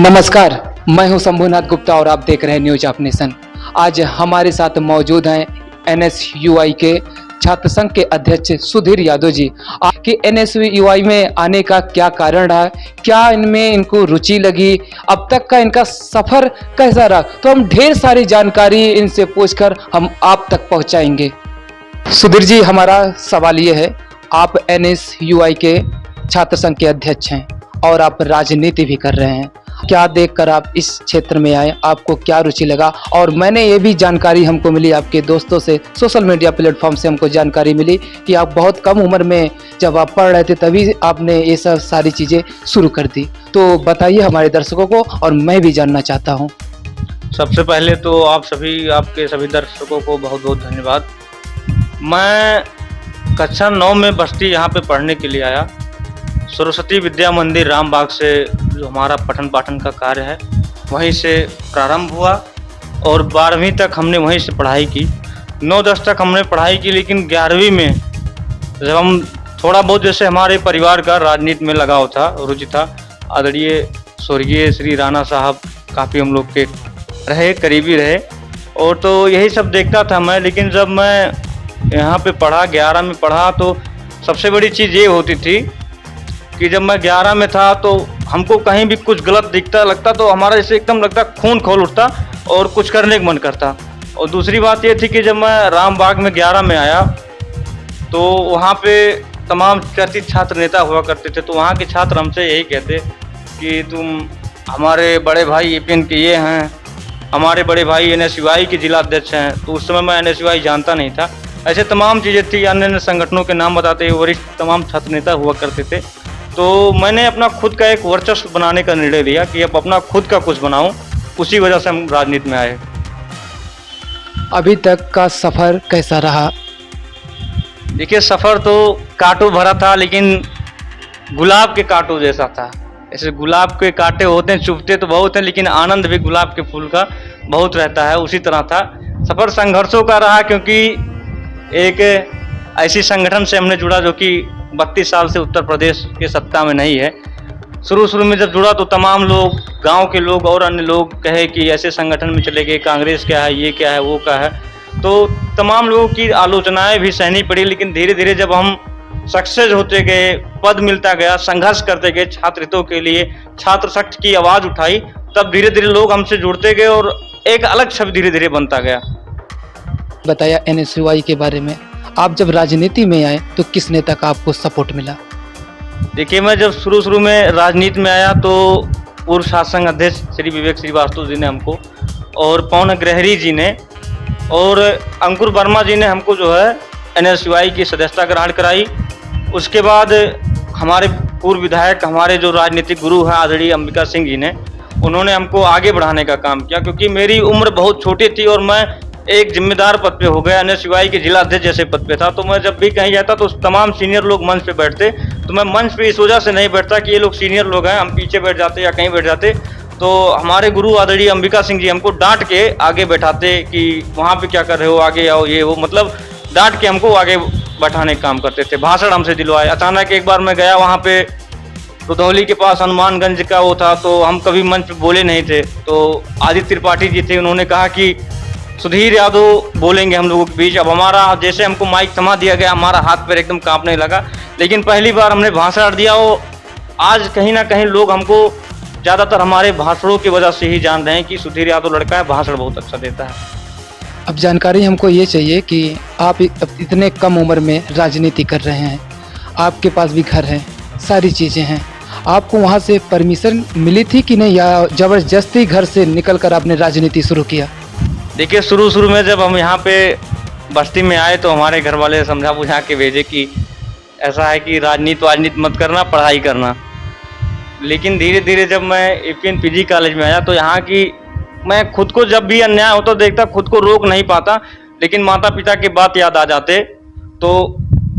नमस्कार, मैं हूं शंभुनाथ गुप्ता और आप देख रहे हैं न्यूज ऑफ नेशन। आज हमारे साथ मौजूद हैं एनएसयूआई के छात्र संघ के अध्यक्ष सुधीर यादव जी। कि एनएसयूआई में आने का क्या कारण रहा, क्या इनमें इनको रुचि लगी, अब तक का इनका सफर कैसा रहा, तो हम ढेर सारी जानकारी इनसे पूछकर हम आप तक पहुंचाएंगे। सुधीर जी, हमारा सवाल ये है, आप एनएसयूआई के छात्र संघ के अध्यक्ष हैं और आप राजनीति भी कर रहे हैं। क्या देखकर आप इस क्षेत्र में आए, आपको क्या रुचि लगा? और मैंने ये भी जानकारी हमको मिली आपके दोस्तों से, सोशल मीडिया प्लेटफॉर्म से हमको जानकारी मिली कि आप बहुत कम उम्र में जब आप पढ़ रहे थे तभी आपने ये सब सारी चीज़ें शुरू कर दी। तो बताइए हमारे दर्शकों को, और मैं भी जानना चाहता हूँ। सबसे पहले तो आपके सभी दर्शकों को बहुत बहुत धन्यवाद। मैं कक्षा 9 में बस्ती यहाँ पे पढ़ने के लिए आया। सरस्वती विद्या मंदिर रामबाग से जो हमारा पठन पाठन का कार्य है वहीं से प्रारंभ हुआ और 12वीं तक हमने वहीं से पढ़ाई की। 9-10 तक हमने पढ़ाई की, लेकिन 11वीं में जब हम थोड़ा बहुत, जैसे हमारे परिवार का राजनीति में लगाव था, रुचि था, आदरणीय स्वर्गीय श्री राणा साहब काफ़ी हम लोग के रहे, करीबी रहे, और तो यही सब देखता था मैं। लेकिन जब मैं यहाँ पे पढ़ा, 11 में पढ़ा, तो सबसे बड़ी चीज़ ये होती थी कि जब मैं 11 में था तो हमको कहीं भी कुछ गलत दिखता लगता तो हमारा जैसे एकदम लगता खून खोल उठता और कुछ करने का मन करता। और दूसरी बात ये थी कि जब मैं रामबाग में 11 में आया तो वहाँ पे तमाम चर्चित छात्र नेता हुआ करते थे। तो वहाँ के छात्र हमसे यही कहते कि तुम हमारे बड़े भाई एपीएन के ये हैं, हमारे बड़े भाई एनएसयूआई के जिला अध्यक्ष हैं। तो उस समय मैं एनएसयूआई जानता नहीं था। ऐसे तमाम चीज़ें थी, अन्य अन्य संगठनों के नाम बताते हुए वरिष्ठ तमाम छात्र नेता हुआ करते थे। तो मैंने अपना खुद का एक वर्चस्व बनाने का निर्णय लिया कि अब अपना खुद का कुछ बनाऊं। उसी वजह से हम राजनीति में आए। अभी तक का सफ़र कैसा रहा? देखिए, सफ़र तो कांटों भरा था, लेकिन गुलाब के कांटों जैसा था। ऐसे गुलाब के कांटे होते हैं, चुभते तो बहुत हैं, लेकिन आनंद भी गुलाब के फूल का बहुत रहता है, उसी तरह था। सफ़र संघर्षों का रहा, क्योंकि एक ऐसी संगठन से हमने जुड़ा जो कि 32 साल से उत्तर प्रदेश के सत्ता में नहीं है। शुरू में जब जुड़ा तो तमाम लोग, गांव के लोग और अन्य लोग कहे कि ऐसे संगठन में चले गए, कांग्रेस क्या है, ये क्या है, वो क्या है। तो तमाम लोगों की आलोचनाएं भी सहनी पड़ी। लेकिन धीरे धीरे जब हम सक्सेस होते गए, पद मिलता गया, संघर्ष करते गए छात्र हितों के लिए, छात्र शक्ति की आवाज़ उठाई, तब धीरे धीरे लोग हमसे जुड़ते गए और एक अलग छवि धीरे धीरे बनता गया। बताया एनएसयूआई के बारे में। आप जब राजनीति में आए तो किस नेता का आपको सपोर्ट मिला? देखिए, मैं जब शुरू में राजनीति में आया तो पूर्व शासन अध्यक्ष श्री विवेक श्रीवास्तव जी ने हमको, और पवन अग्रहरी जी ने और अंकुर वर्मा जी ने हमको जो है एनएसयूआई की सदस्यता ग्रहण कराई। उसके बाद हमारे पूर्व विधायक, हमारे जो राजनीतिक गुरु हैं आदरणीय अंबिका सिंह जी ने, उन्होंने हमको आगे बढ़ाने का काम किया। क्योंकि मेरी उम्र बहुत छोटी थी और मैं एक जिम्मेदार पद पे हो गया, एनएसयूआई के जिला अध्यक्ष जैसे पद पे था। तो मैं जब भी कहीं जाता तो तमाम सीनियर लोग मंच पे बैठते, तो मैं मंच पे इस वजह से नहीं बैठता कि ये लोग सीनियर लोग हैं, हम पीछे बैठ जाते या कहीं बैठ जाते। तो हमारे गुरु आदरणीय अंबिका सिंह जी हमको डांट के आगे बैठाते कि वहाँ पे क्या कर रहे हो, आगे आओ, ये वो, मतलब डांट के हमको आगे बैठाने का काम करते थे। भाषण हमसे दिलवाए। अचानक एक बार मैं गया वहाँ पे, रुधौली के पास हनुमानगंज का वो था, तो हम कभी मंच पे बोले नहीं थे। तो आदित्य त्रिपाठी जी थे, उन्होंने कहा कि सुधीर यादव बोलेंगे हम लोगों के बीच। अब हमारा जैसे हमको माइक थमा दिया गया, हमारा हाथ पैर एकदम कांपने लगा। लेकिन पहली बार हमने भाषण दिया, और आज कहीं ना कहीं लोग हमको ज़्यादातर हमारे भाषणों की वजह से ही जान रहे हैं कि सुधीर यादव लड़का है, भाषण बहुत अच्छा देता है। अब जानकारी हमको ये चाहिए कि आप इतने कम उम्र में राजनीति कर रहे हैं, आपके पास भी घर है, सारी चीज़ें हैं, आपको वहाँ से परमिशन मिली थी कि नहीं, या ज़बरदस्ती घर से निकल कर आपने राजनीति शुरू किया? देखिए, शुरू में जब हम यहाँ पे बस्ती में आए तो हमारे घर वाले समझा बुझा के भेजे कि ऐसा है कि राजनीति मत करना, पढ़ाई करना। लेकिन धीरे धीरे जब मैं एपीएन पीजी कॉलेज में आया तो यहाँ की मैं खुद को जब भी अन्याय होता देखता, खुद को रोक नहीं पाता, लेकिन माता पिता की बात याद आ जाते तो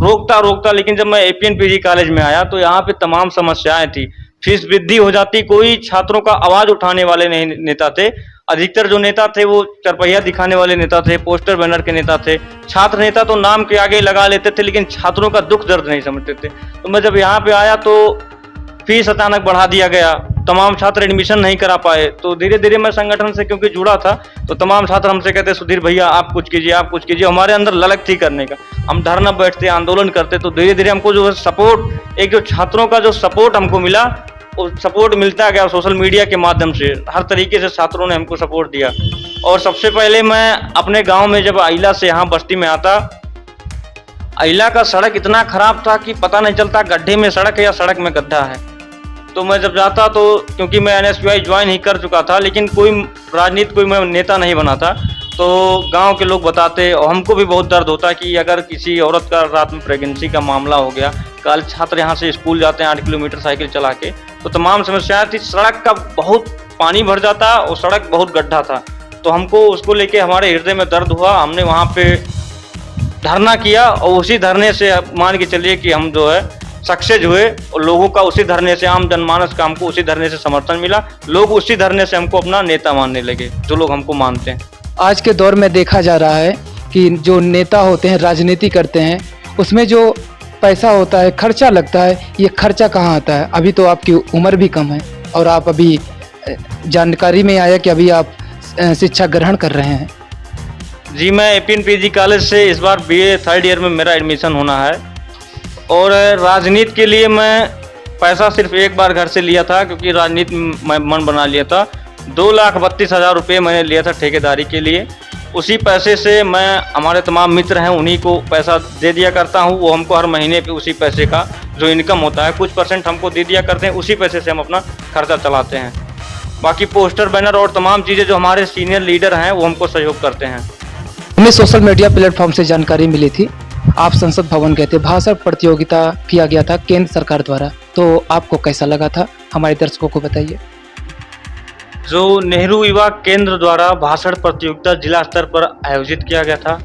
रोकता। लेकिन जब मैं एपीएन पीजी कॉलेज में आया तो यहाँ पे तमाम समस्याएं थी। फीस वृद्धि हो जाती, कोई छात्रों का आवाज़ उठाने वाले नहीं नेता थे। अधिकतर जो नेता थे वो चरपहिया दिखाने वाले नेता थे, पोस्टर बैनर के नेता थे। छात्र नेता तो नाम के आगे लगा लेते थे, लेकिन छात्रों का दुख दर्द नहीं समझते थे। तो मैं जब यहाँ पे आया तो फीस अचानक बढ़ा दिया गया, तमाम छात्र एडमिशन नहीं करा पाए। तो धीरे धीरे मैं संगठन से क्योंकि जुड़ा था, तो तमाम छात्र हमसे कहते सुधीर भैया आप कुछ कीजिए, आप कुछ कीजिए। हमारे अंदर ललक थी करने का, हम धरना बैठते, आंदोलन करते। तो धीरे धीरे हमको जो है सपोर्ट, एक जो छात्रों का जो सपोर्ट हमको मिला, वो सपोर्ट मिलता गया सोशल मीडिया के माध्यम से। हर तरीके से छात्रों ने हमको सपोर्ट दिया। और सबसे पहले मैं अपने गांव में जब अहिला से यहाँ बस्ती में आता, अहिला का सड़क इतना खराब था कि पता नहीं चलता गड्ढे में सड़क है या सड़क में गड्ढा है। तो मैं जब जाता तो क्योंकि मैं एनएसयूआई ज्वाइन ही कर चुका था, लेकिन कोई राजनीति, कोई मैं नेता नहीं बना था, तो गांव के लोग बताते और हमको भी बहुत दर्द होता कि अगर किसी औरत का रात में प्रेगनेंसी का मामला हो गया, कल छात्र यहाँ से स्कूल जाते हैं 8 किलोमीटर साइकिल चला के, तो तमाम समस्याएं थी। सड़क का बहुत पानी भर जाता और सड़क बहुत गड्ढा था। तो हमको उसको लेके हमारे हृदय में दर्द हुआ। हमने वहाँ पे धरना किया और उसी धरने से मान के चलिए कि हम जो है सक्सेस हुए और लोगों का उसी धरने से, आम जनमानस का हमको उसी धरने से समर्थन मिला। लोग उसी धरने से हमको अपना नेता मानने लगे, जो लोग हमको मानते हैं। आज के दौर में देखा जा रहा है कि जो नेता होते हैं, राजनीति करते हैं, उसमें जो पैसा होता है, खर्चा लगता है, ये खर्चा कहाँ आता है? अभी तो आपकी उम्र भी कम है और आप अभी जानकारी में आया कि अभी आप शिक्षा ग्रहण कर रहे हैं। जी, मैं एपीएन पीजी कॉलेज से इस बार बीए 3rd ईयर में मेरा एडमिशन होना है। और राजनीति के लिए मैं पैसा सिर्फ एक बार घर से लिया था, क्योंकि राजनीति में मन बना लिया था। 2,32,000 रुपये मैंने लिया था ठेकेदारी के लिए। उसी पैसे से मैं, हमारे तमाम मित्र हैं उन्हीं को पैसा दे दिया करता हूं। वो हमको हर महीने पे उसी पैसे का जो इनकम होता है कुछ % हमको दे दिया करते हैं। उसी पैसे से हम अपना खर्चा चलाते हैं। बाकी पोस्टर, बैनर और तमाम चीज़ें जो हमारे सीनियर लीडर हैं वो हमको सहयोग करते हैं। हमें सोशल मीडिया प्लेटफॉर्म से जानकारी मिली थी, आप संसद भवन गए थे, भाषण प्रतियोगिता किया गया था केंद्र सरकार द्वारा, तो आपको कैसा लगा था? हमारे दर्शकों को बताइए। जो नेहरू युवा केंद्र द्वारा भाषण प्रतियोगिता जिला स्तर पर आयोजित किया गया था,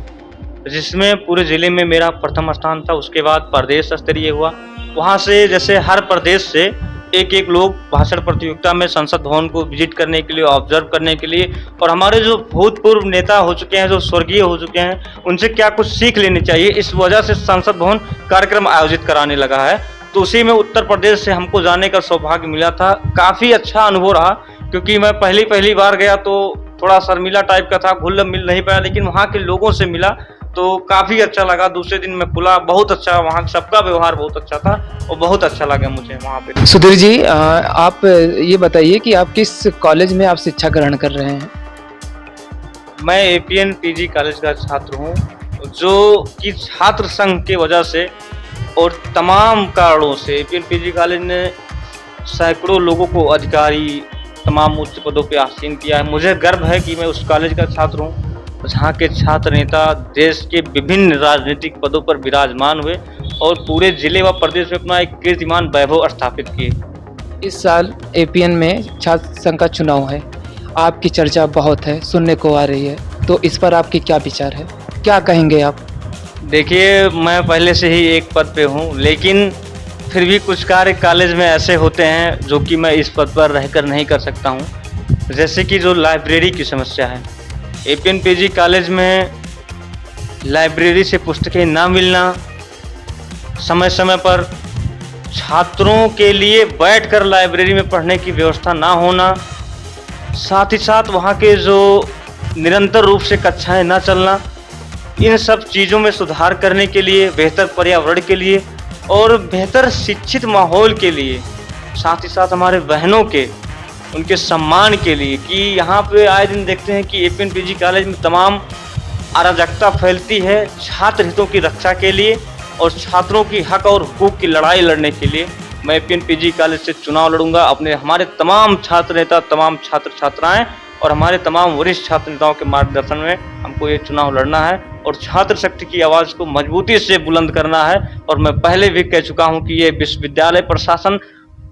जिसमें पूरे जिले में मेरा प्रथम स्थान था। उसके बाद प्रदेश स्तरीय हुआ। वहाँ से जैसे हर प्रदेश से एक लोग भाषण प्रतियोगिता में संसद भवन को विजिट करने के लिए, ऑब्जर्व करने के लिए, और हमारे जो भूतपूर्व नेता हो चुके हैं, जो स्वर्गीय हो चुके हैं, उनसे क्या कुछ सीख लेनी चाहिए, इस वजह से संसद भवन कार्यक्रम आयोजित कराने लगा है। तो उसी में उत्तर प्रदेश से हमको जाने का सौभाग्य मिला था। काफ़ी अच्छा अनुभव रहा, क्योंकि मैं पहली बार गया तो थोड़ा शर्मीला टाइप का था, घुल मिल नहीं पाया, लेकिन वहाँ के लोगों से मिला तो काफ़ी अच्छा लगा। दूसरे दिन मैं खुला, बहुत अच्छा, वहाँ सबका व्यवहार बहुत अच्छा था और बहुत अच्छा लगा मुझे वहाँ पे। सुधीर जी, आप ये बताइए कि आप किस कॉलेज में आप शिक्षा ग्रहण कर रहे हैं? मैं एपीएन पीजी कॉलेज का छात्र हूँ, जो कि छात्र संघ के वजह से और तमाम कारणों से एपीएन पीजी कॉलेज ने सैकड़ों लोगों को अधिकारी, तमाम उच्च पदों पे आसीन किया है। मुझे गर्व है कि मैं उस कॉलेज का छात्र हूँ जहाँ के छात्र नेता देश के विभिन्न राजनीतिक पदों पर विराजमान हुए और पूरे जिले व प्रदेश में अपना एक कीर्तिमान वैभव स्थापित किए। इस साल एपीएन में छात्र संघ का चुनाव है, आपकी चर्चा बहुत है, सुनने को आ रही है, तो इस पर आपके क्या विचार है, क्या कहेंगे आप? देखिए, मैं पहले से ही एक पद पे हूँ, लेकिन फिर भी कुछ कार्य कॉलेज में ऐसे होते हैं जो कि मैं इस पद पर रहकर नहीं कर सकता हूँ। जैसे कि जो लाइब्रेरी की समस्या है, एपीएन पीजी कॉलेज में लाइब्रेरी से पुस्तकें ना मिलना, समय समय पर छात्रों के लिए बैठकर लाइब्रेरी में पढ़ने की व्यवस्था ना होना, साथ ही साथ वहाँ के जो निरंतर रूप से कक्षाएं ना चलना, इन सब चीज़ों में सुधार करने के लिए, बेहतर पर्यावरण के लिए और बेहतर शिक्षित माहौल के लिए, साथ ही साथ हमारे बहनों के, उनके सम्मान के लिए, कि यहाँ पे आए दिन देखते हैं कि एपीएन पीजी कॉलेज में तमाम अराजकता फैलती है। छात्र हितों की रक्षा के लिए और छात्रों की हक और हुकूक की लड़ाई लड़ने के लिए मैं एपीएन पीजी कॉलेज से चुनाव लड़ूंगा। अपने हमारे तमाम छात्र नेता, तमाम छात्र छात्राएं और हमारे तमाम वरिष्ठ छात्र नेताओं के मार्गदर्शन में हमको ये चुनाव लड़ना है और छात्र शक्ति की आवाज़ को मजबूती से बुलंद करना है। और मैं पहले भी कह चुका हूँ कि ये विश्वविद्यालय प्रशासन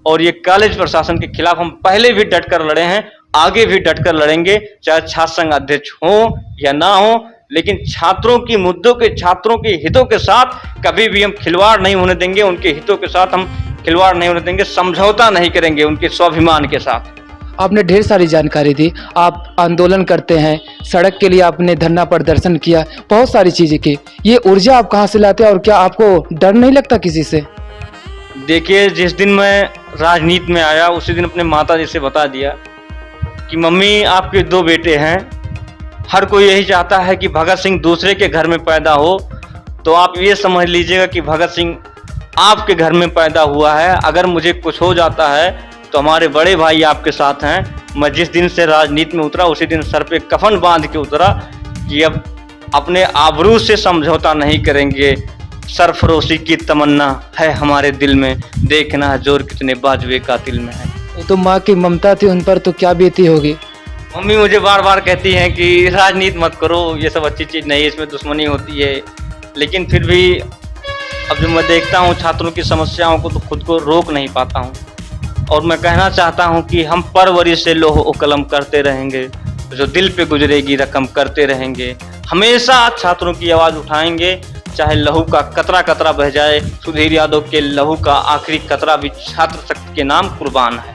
और ये कॉलेज प्रशासन के खिलाफ हम पहले भी डटकर लड़े हैं, आगे भी डटकर लड़ेंगे, चाहे छात्र संघ अध्यक्ष हो या ना हो, लेकिन छात्रों की मुद्दों के, छात्रों के हितों के साथ कभी भी हम खिलवाड़ नहीं होने देंगे। उनके हितों के साथ हम खिलवाड़ नहीं होने देंगे, समझौता नहीं करेंगे उनके स्वाभिमान के साथ। आपने ढेर सारी जानकारी दी, आप आंदोलन करते हैं, सड़क के लिए आपने धरना प्रदर्शन किया, बहुत सारी चीज़ें की, ये ऊर्जा आप कहाँ से लाते हैं और क्या आपको डर नहीं लगता किसी से? देखिए, जिस दिन मैं राजनीति में आया उसी दिन अपने माता जी से बता दिया कि मम्मी आपके 2 बेटे हैं, हर कोई यही चाहता है कि भगत सिंह दूसरे के घर में पैदा हो, तो आप ये समझ लीजिएगा कि भगत सिंह आपके घर में पैदा हुआ है। अगर मुझे कुछ हो जाता है तो हमारे बड़े भाई आपके साथ हैं। मैं जिस दिन से राजनीति में उतरा उसी दिन सर पे कफन बांध के उतरा कि अब अपने आबरू से समझौता नहीं करेंगे। सरफरोशी की तमन्ना है हमारे दिल में, देखना है जोर कितने बाजुए कातिल में है। तो माँ की ममता थी उन पर, तो क्या बीती होगी? मम्मी मुझे बार बार कहती हैं कि राजनीति मत करो, ये सब अच्छी चीज़ नहीं है, इसमें दुश्मनी होती है। लेकिन फिर भी अब जब मैं देखता हूँ छात्रों की समस्याओं को तो खुद को रोक नहीं पाता हूँ। और मैं कहना चाहता हूँ कि हम परवरिश से लोह ओ कलम करते रहेंगे, जो दिल पे गुजरेगी रकम करते रहेंगे। हमेशा छात्रों की आवाज़ उठाएंगे, चाहे लहू का कतरा कतरा बह जाए। सुधीर यादव के लहू का आखिरी कतरा भी छात्र शक्ति के नाम कुर्बान है।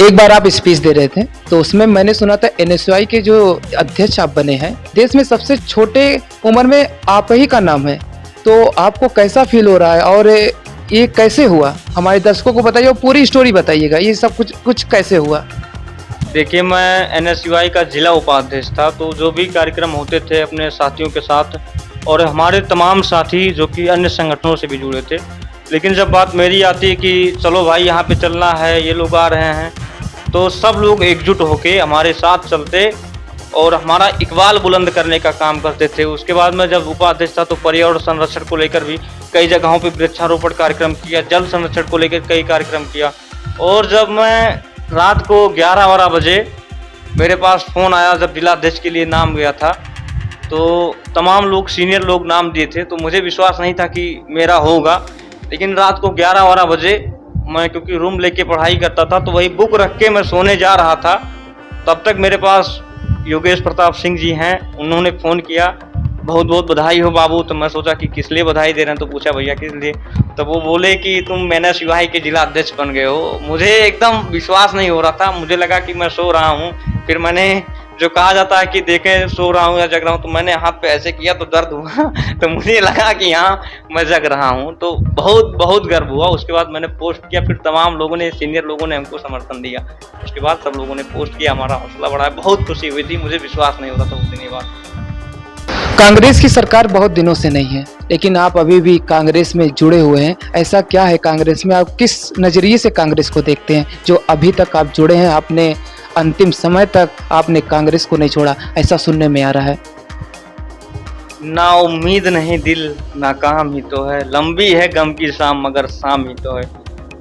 एक बार आप स्पीच दे रहे थे तो उसमें मैंने सुना था NSUI के जो अध्यक्ष आप बने हैं, देश में सबसे छोटे उम्र में आप ही का नाम है। तो आपको कैसा फील हो रहा है और ये कैसे हुआ? हमारे दर्शकों को बताइए और पूरी स्टोरी बताइएगा, ये सब कुछ कैसे हुआ? देखिए, मैं NSUI का जिला उपाध्यक्ष था, तो जो भी कार्यक्रम होते थे अपने साथियों के साथ और हमारे तमाम साथी जो कि अन्य संगठनों से भी जुड़े थे, लेकिन जब बात मेरी आती है कि चलो भाई यहाँ पे चलना है, ये लोग आ रहे हैं, तो सब लोग एकजुट होके हमारे साथ चलते और हमारा इकबाल बुलंद करने का काम करते थे। उसके बाद मैं जब उपाध्यक्ष था तो पर्यावरण संरक्षण को लेकर भी कई जगहों पे वृक्षारोपण कार्यक्रम किया, जल संरक्षण को लेकर कई कार्यक्रम किया। और जब मैं रात को 11-12 बजे मेरे पास फ़ोन आया, जब जिलाध्यक्ष के लिए नाम गया था, तो तमाम लोग सीनियर लोग नाम दिए थे, तो मुझे विश्वास नहीं था कि मेरा होगा। लेकिन रात को 11-12 बजे मैं क्योंकि रूम लेके पढ़ाई करता था, तो वही बुक रख के मैं सोने जा रहा था, तब तक मेरे पास योगेश प्रताप सिंह जी हैं, उन्होंने फ़ोन किया, बहुत बहुत बधाई हो बाबू। तो मैं सोचा कि किस लिए बधाई दे रहे हैं, तो पूछा भैया किस लिए, तो वो बोले कि तुम NSUI के जिला अध्यक्ष बन गए हो। मुझे एकदम विश्वास नहीं हो रहा था, मुझे लगा कि मैं सो रहा हूँ। फिर मैंने जो कहा जाता है कि देखें सो रहा हूँ या जग रहा हूँ, तो मैंने हाथ पे ऐसे किया तो दर्द हुआ तो मुझे लगा कि हाँ मैं जग रहा हूँ, तो बहुत बहुत गर्व हुआ। उसके बाद मैंने पोस्ट किया, फिर तमाम लोगों ने, सीनियर लोगों ने हमको समर्थन दिया। उसके बाद सब लोगों ने पोस्ट किया, हमारा हौसला बढ़ा, बहुत खुशी हुई थी। मुझे विश्वास नहीं हो रहा था उस दिन ये बात। कांग्रेस की सरकार बहुत दिनों से नहीं है, लेकिन आप अभी भी कांग्रेस में जुड़े हुए हैं। ऐसा क्या है कांग्रेस में? आप किस नज़रिए से कांग्रेस को देखते हैं जो अभी तक आप जुड़े हैं? आपने अंतिम समय तक आपने कांग्रेस को नहीं छोड़ा, ऐसा सुनने में आ रहा है। ना उम्मीद नहीं दिल नाकाम ही तो है, लंबी है गम की शाम मगर शाम ही तो है।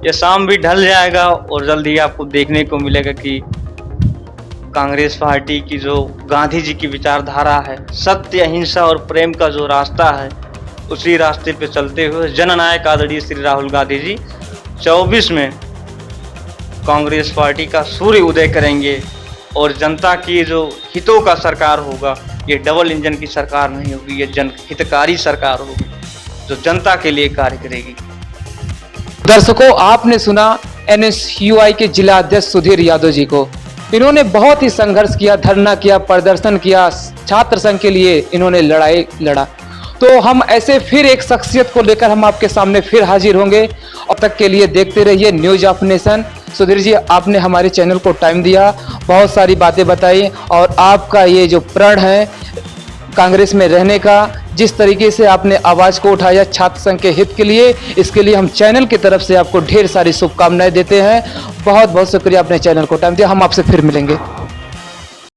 ये शाम भी ढल जाएगा और जल्द ही आपको देखने को मिलेगा कि कांग्रेस पार्टी की जो गांधी जी की विचारधारा है, सत्य, अहिंसा और प्रेम का जो रास्ता है, उसी रास्ते पे चलते हुए जननायक आदरणीय श्री राहुल गांधी जी 24 में कांग्रेस पार्टी का सूर्य उदय करेंगे और जनता की जो हितों का सरकार होगा, ये डबल इंजन की सरकार नहीं होगी, ये जनहितकारी सरकार होगी जो जनता के लिए कार्य करेगी। दर्शकों, आपने सुना NSUI के जिला अध्यक्ष सुधीर यादव जी को। इन्होंने बहुत ही संघर्ष किया, धरना किया, प्रदर्शन किया, छात्र संघ के लिए इन्होंने लड़ाई लड़ा। तो हम ऐसे फिर एक शख्सियत को लेकर हम आपके सामने फिर हाजिर होंगे। अब तक के लिए देखते रहिए news of nation. Sudhir ji, आपने हमारे चैनल को टाइम दिया, बहुत सारी बातें बताई और आपका ये जो प्रण है कांग्रेस में रहने का, जिस तरीके से आपने आवाज़ को उठाया छात्र संघ के हित के लिए, इसके लिए हम चैनल की तरफ से आपको ढेर सारी शुभकामनाएं देते हैं। बहुत बहुत शुक्रिया, आपने चैनल को टाइम दिया। हम आपसे फिर मिलेंगे।